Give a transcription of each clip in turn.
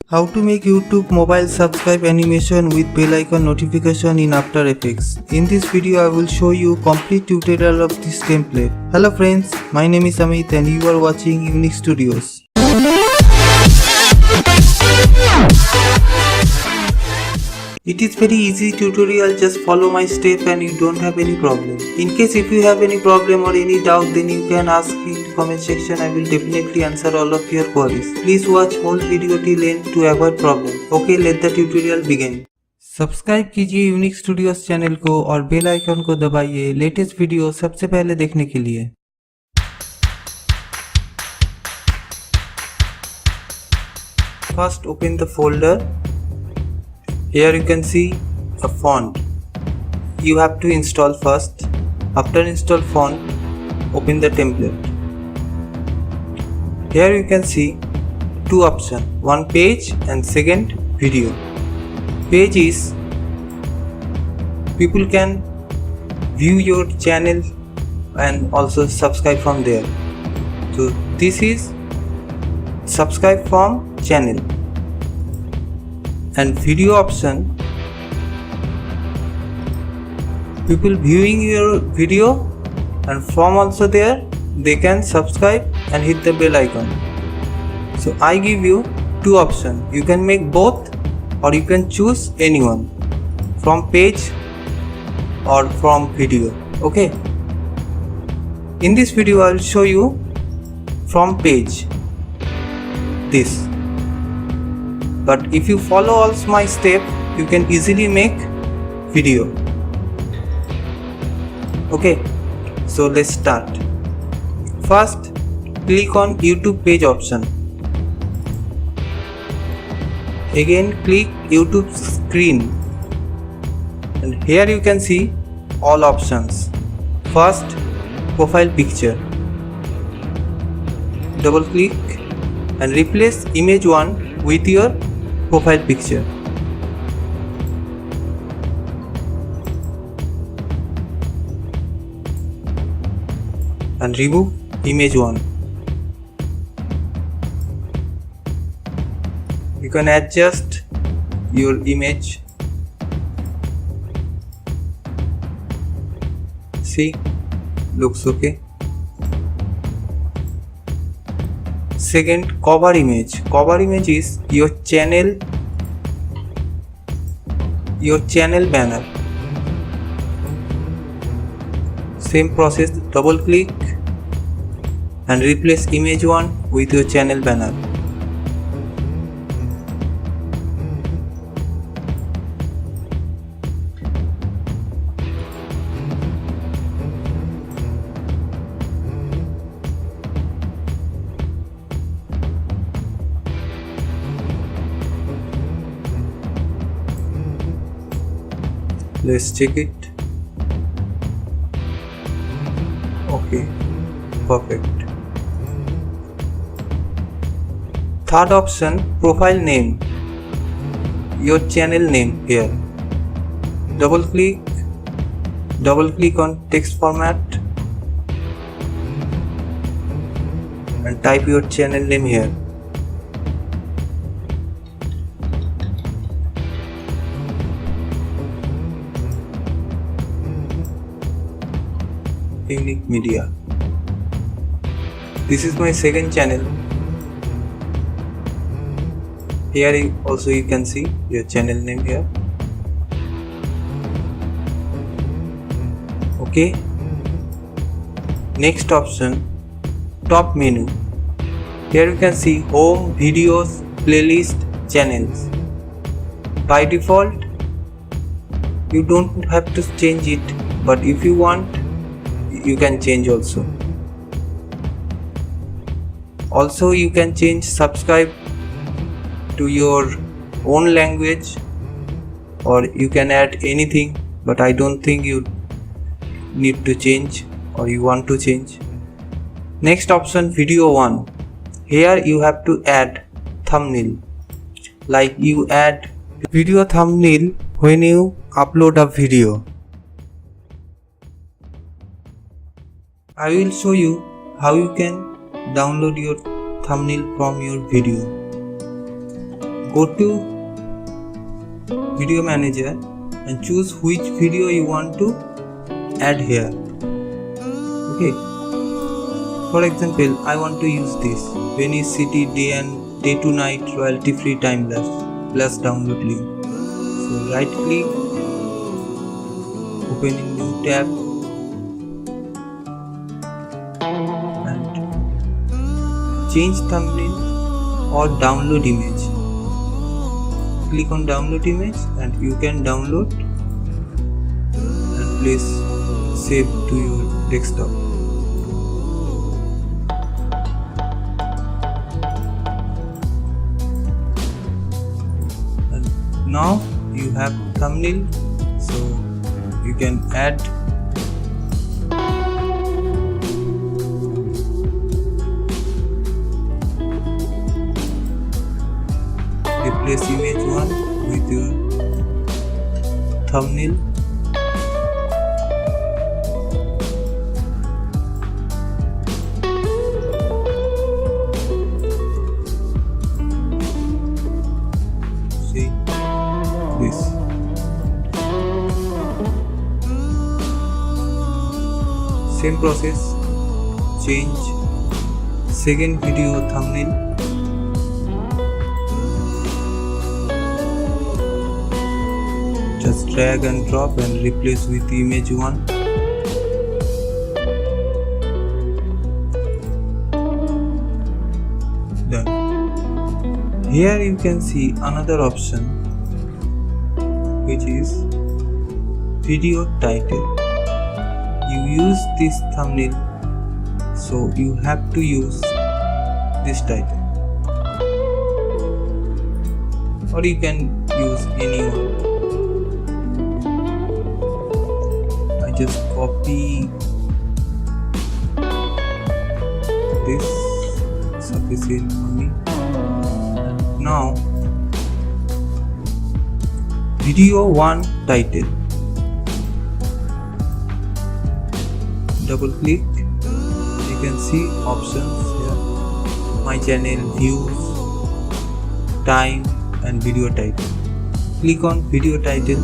How to make YouTube mobile subscribe animation with bell icon notification in After Effects. In this video I will show you complete tutorial of this template. Hello friends, my name is Amit and you are watching Unique Studios. It is very easy tutorial, just follow my step and you don't have any problem. In case if you have any problem or any doubt, then you can ask in comment section. I will definitely answer all of your queries. Please watch whole video till end to avoid problem. Okay, let the tutorial begin. Subscribe कीजिए unique studios channel को और bell icon को दबाइए latest video सबसे पहले देखने के लिए। First open the folder. Here you can see a font. You have to install first. After install font, open the template. Here you can see two options, one page and second video. Page is people can view your channel and also subscribe from there. So this is subscribe from channel. And video option, people viewing your video and from also there they can subscribe and hit the bell icon. So I give you two options, you can make both or you can choose anyone from page or from video. Okay, in this video I will show you from page this. But if you follow all my steps, you can easily make video. Okay, so let's start. First, click on YouTube page option. Again, click YouTube screen. And here you can see all options. First, profile picture. Double click and replace image 1 with your profile picture. And remove image 1. You can adjust your image. See, looks okay. Second, cover image. Cover image is your channel banner. Same process, double click and replace image 1 with your channel banner. Let's check it. Okay, perfect. Third option, profile name, your channel name here. Double click on text format and type your channel name here. Unique Media. This is my second channel. Here also you can see your channel name here. Okay. Next option, top menu. Here you can see home, videos, playlist, channels. By default, you don't have to change it, but if you want, you can change also. Also you can change subscribe to your own language or you can add anything, but I don't think you need to change or you want to change. Next option, video 1. Here you have to add thumbnail, like you add video thumbnail when you upload a video. I will show you how you can download your thumbnail from your video. go to video manager and choose which video you want to add here. Okay, for example, I want to use this Venice City day to night royalty free time lapse plus download link. So right click, open in new tab and change thumbnail or download image. Click on download image and you can download and place save to your desktop. And now you have thumbnail, so you can add replace image 1 with your thumbnail. See this. Same process, change second video thumbnail. Just drag and drop and replace with image 1. Done. Here you can see another option, which is video title. You use this thumbnail, so you have to use this title, or you can use any one. Just copy this, sufficient for me. Now video 1 title, double click, you can see options here, my channel, views, time and video title. Click on video title.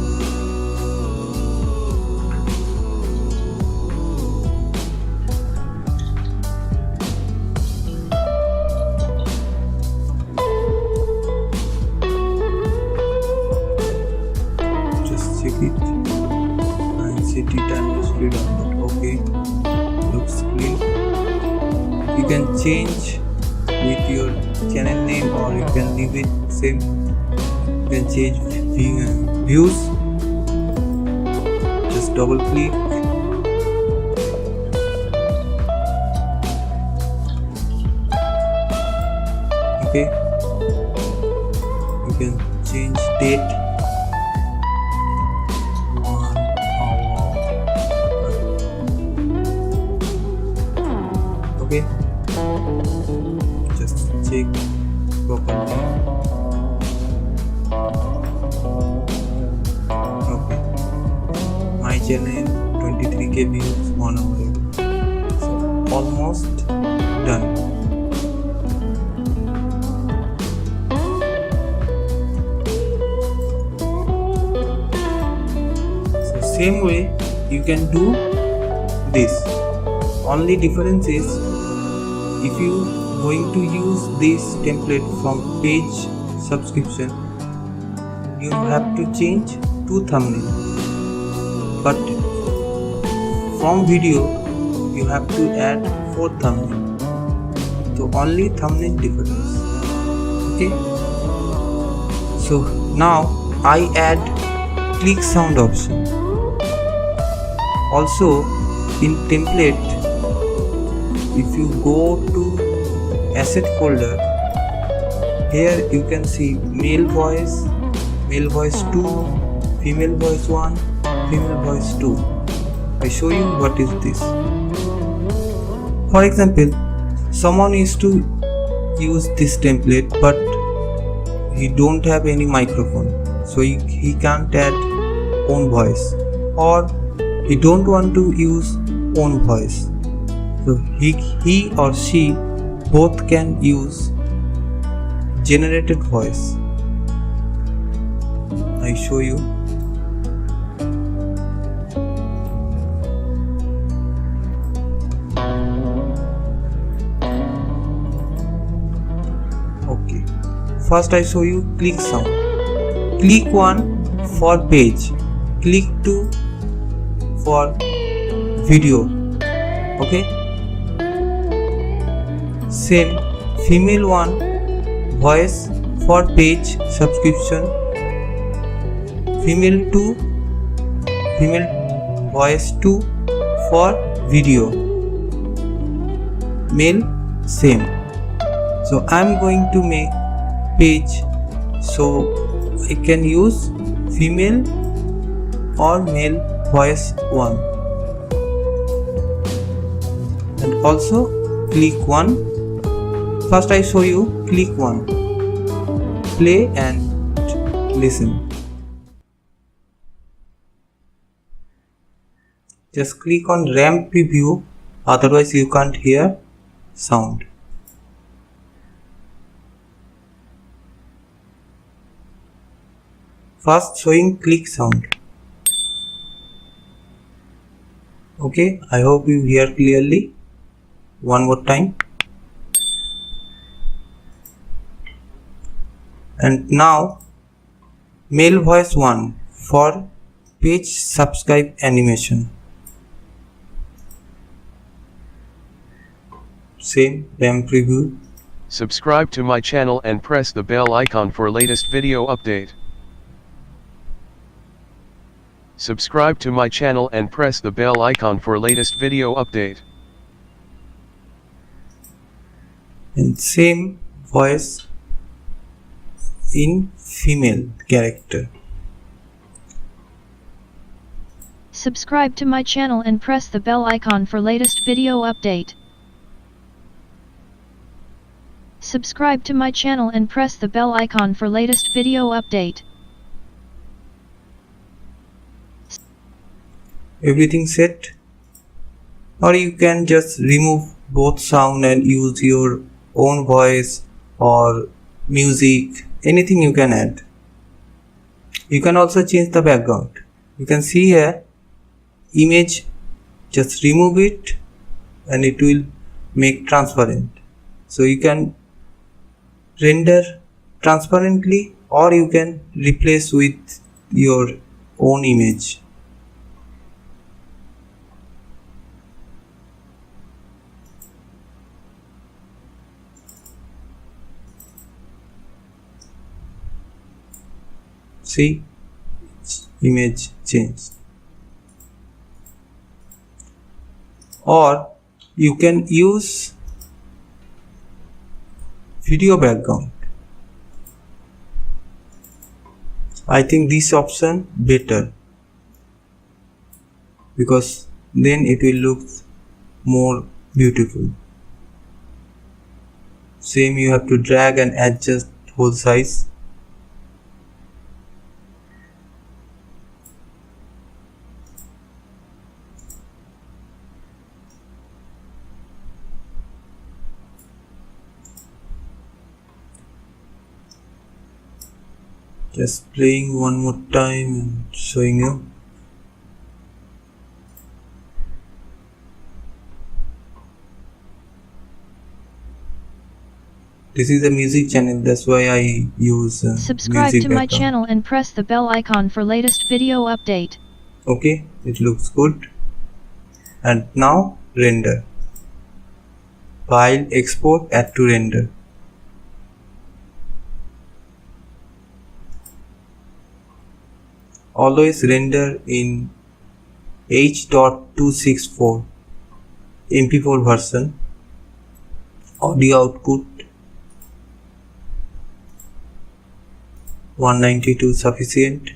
Check it and city time is free download. Okay, looks clean. You can change with your channel name or you can leave it same. You can change views. Just double click. Okay, you can change date. Okay, just check properly. Okay, my channel 23k views 1 hour ago. So almost done. So same way you can do this. Only difference is, if you going to use this template from page subscription, you have to change to thumbnail, but from video you have to add 4 thumbnail. So only thumbnail difference. Okay, so now I add click sound option. Also in template, if you go to asset folder, here you can see male voice 2, female voice 1, female voice 2. I show you what is this. For example, someone is to use this template but he don't have any microphone, so he can't add own voice, or he don't want to use own voice. So he or she both can use generated voice. I show you. Okay, first I show you click sound. Click 1 for page, click 2 for video. Okay, same female 1 voice for page subscription, female voice 2 for video, male same. So I'm going to make page, so I can use female or male voice 1, and also click 1. First I show you click 1, play and listen. Just click on RAM preview, otherwise you can't hear sound. First showing click sound. Okay, I hope you hear clearly. One more time. And now male voice 1 for page subscribe animation. Same RAM preview. Subscribe to my channel and press the bell icon for latest video update. Subscribe to my channel and press the bell icon for latest video update. And same voice in female character. Subscribe to my channel and press the bell icon for latest video update. Subscribe to my channel and press the bell icon for latest video update. Everything set, or you can just remove both sound and use your own voice or music, anything you can add. You can also change the background. You can see here image, just remove it and it will make transparent. So you can render transparently, or you can replace with your own image. See, image changed. Or you can use video background. I think this option better, because then it will look more beautiful. Same, you have to drag and adjust whole size. Just playing one more time and showing you. This is a music channel, that's why I use Subscribe music to my background. channel and press the bell icon for latest video update. Okay, it looks good. And now render. File, export, add to render. Always render in H.264 MP4 version. Audio output 192 sufficient.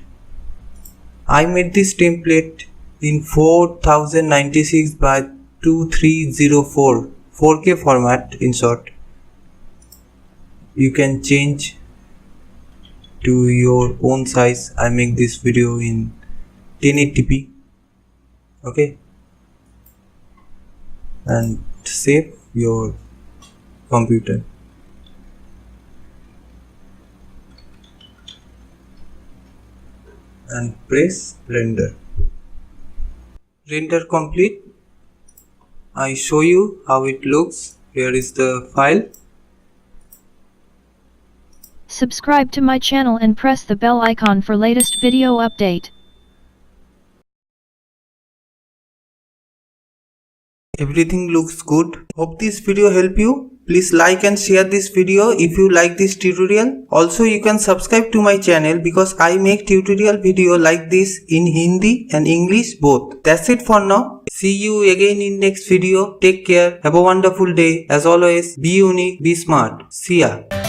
I made this template in 4096 by 2304 4K format. In short, you can change to your own size. I make this video in 1080p. Okay, and save your computer. and press render. Render complete. I show you how it looks. Here is the file. Subscribe to my channel and press the bell icon for latest video update. Everything looks good. Hope this video helped you. Please like and share this video if you like this tutorial. Also you can subscribe to my channel because I make tutorial video like this in Hindi and English both. That's it for now. See you again in next video. Take care. Have a wonderful day. As always, be unique, be smart. See ya.